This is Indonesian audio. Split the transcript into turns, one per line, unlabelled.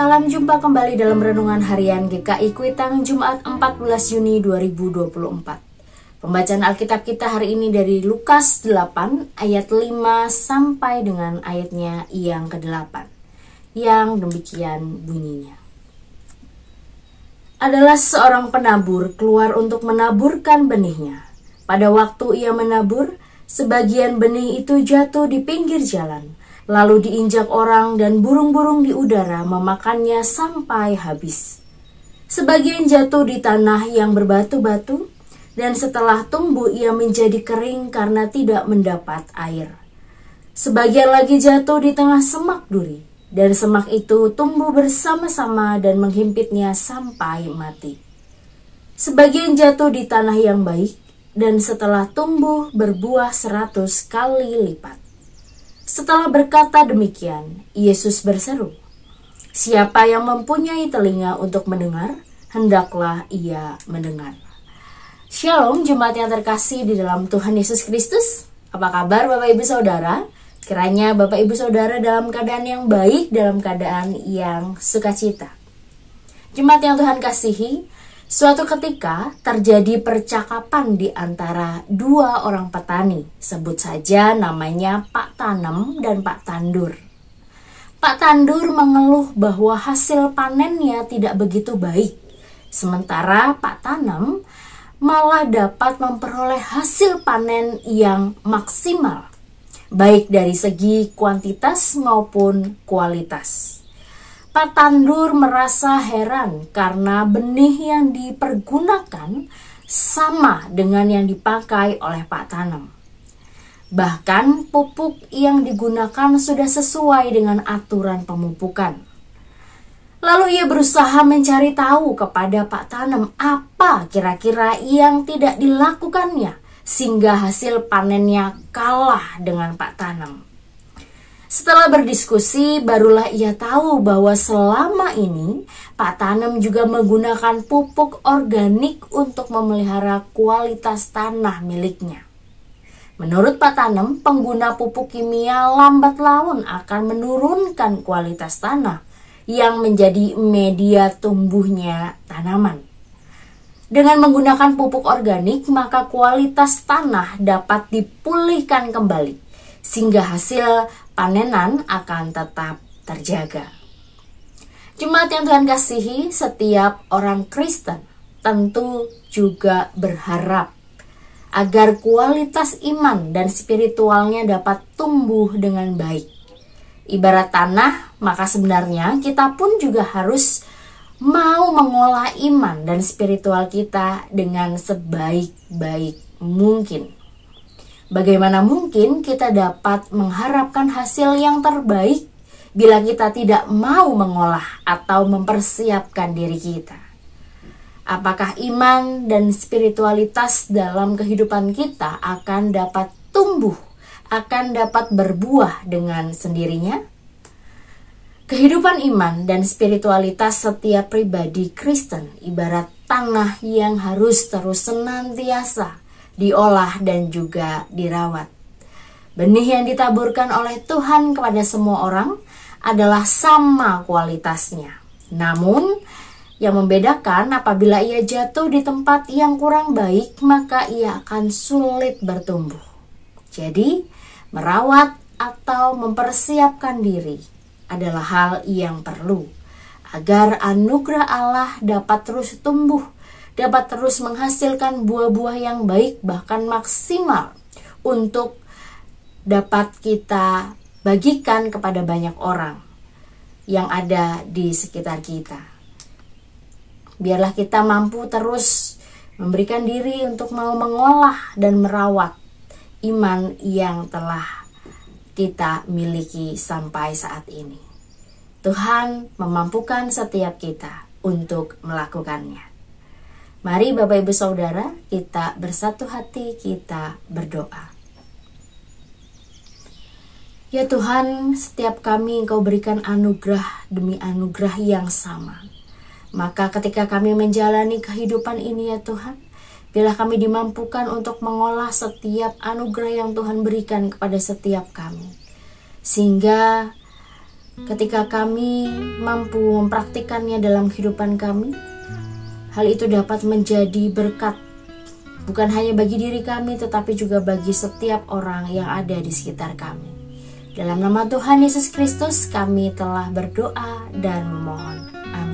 Salam jumpa kembali dalam Renungan Harian GKI Kuitang Jumat 14 Juni 2024. Pembacaan Alkitab kita hari ini dari Lukas 8 ayat 5 sampai dengan ayatnya yang ke-8. Yang demikian bunyinya. Adalah seorang penabur keluar untuk menaburkan benihnya. Pada waktu ia menabur, sebagian benih itu jatuh di pinggir jalan, lalu diinjak orang dan burung-burung di udara memakannya sampai habis. Sebagian jatuh di tanah yang berbatu-batu, dan setelah tumbuh ia menjadi kering karena tidak mendapat air. Sebagian lagi jatuh di tengah semak duri, dan semak itu tumbuh bersama-sama dan menghimpitnya sampai mati. Sebagian jatuh di tanah yang baik, dan setelah tumbuh berbuah 100 kali lipat. Setelah berkata demikian, Yesus berseru, "Siapa yang mempunyai telinga untuk mendengar, hendaklah ia mendengar." Shalom jemaat yang terkasih di dalam Tuhan Yesus Kristus. Apa kabar Bapak Ibu Saudara? Kiranya Bapak Ibu Saudara dalam keadaan yang baik, dalam keadaan yang sukacita. Jemaat yang Tuhan kasihi, suatu ketika terjadi percakapan di antara dua orang petani. Sebut saja namanya Pak Tanem dan Pak Tandur. Pak Tandur mengeluh bahwa hasil panennya tidak begitu baik. Sementara Pak Tanem malah dapat memperoleh hasil panen yang maksimal, baik dari segi kuantitas maupun kualitas. Pak Tandur merasa heran karena benih yang dipergunakan sama dengan yang dipakai oleh Pak Tanem. Bahkan pupuk yang digunakan sudah sesuai dengan aturan pemupukan. Lalu ia berusaha mencari tahu kepada Pak Tanem apa kira-kira yang tidak dilakukannya sehingga hasil panennya kalah dengan Pak Tanem. Setelah berdiskusi, barulah ia tahu bahwa selama ini Pak Tanem juga menggunakan pupuk organik untuk memelihara kualitas tanah miliknya. Menurut Pak Tanem, pengguna pupuk kimia lambat laun akan menurunkan kualitas tanah yang menjadi media tumbuhnya tanaman. Dengan menggunakan pupuk organik, maka kualitas tanah dapat dipulihkan kembali, sehingga hasil panenan akan tetap terjaga. Jemaat yang Tuhan kasihi, setiap orang Kristen tentu juga berharap agar kualitas iman dan spiritualnya dapat tumbuh dengan baik. Ibarat tanah, maka sebenarnya kita pun juga harus mau mengolah iman dan spiritual kita dengan sebaik-baik mungkin. Bagaimana mungkin kita dapat mengharapkan hasil yang terbaik bila kita tidak mau mengolah atau mempersiapkan diri kita? Apakah iman dan spiritualitas dalam kehidupan kita akan dapat tumbuh, akan dapat berbuah dengan sendirinya? Kehidupan iman dan spiritualitas setiap pribadi Kristen ibarat tanah yang harus terus senantiasa diolah dan juga dirawat. Benih yang ditaburkan oleh Tuhan kepada semua orang adalah sama kualitasnya. Namun, yang membedakan apabila ia jatuh di tempat yang kurang baik, maka ia akan sulit bertumbuh. Jadi, merawat atau mempersiapkan diri adalah hal yang perlu agar anugerah Allah dapat terus tumbuh, dapat terus menghasilkan buah-buah yang baik bahkan maksimal untuk dapat kita bagikan kepada banyak orang yang ada di sekitar kita. Biarlah kita mampu terus memberikan diri untuk mau mengolah dan merawat iman yang telah kita miliki sampai saat ini. Tuhan memampukan setiap kita untuk melakukannya. Mari Bapak Ibu Saudara, kita bersatu hati, kita berdoa. Ya Tuhan, setiap kami Engkau berikan anugerah demi anugerah yang sama. Maka ketika kami menjalani kehidupan ini ya Tuhan, biarlah kami dimampukan untuk mengolah setiap anugerah yang Tuhan berikan kepada setiap kami. Sehingga Ketika kami mampu mempraktikkannya dalam kehidupan kami, hal itu dapat menjadi berkat bukan hanya bagi diri kami, tetapi juga bagi setiap orang yang ada di sekitar kami. Dalam nama Tuhan Yesus Kristus kami telah berdoa dan memohon. Amin.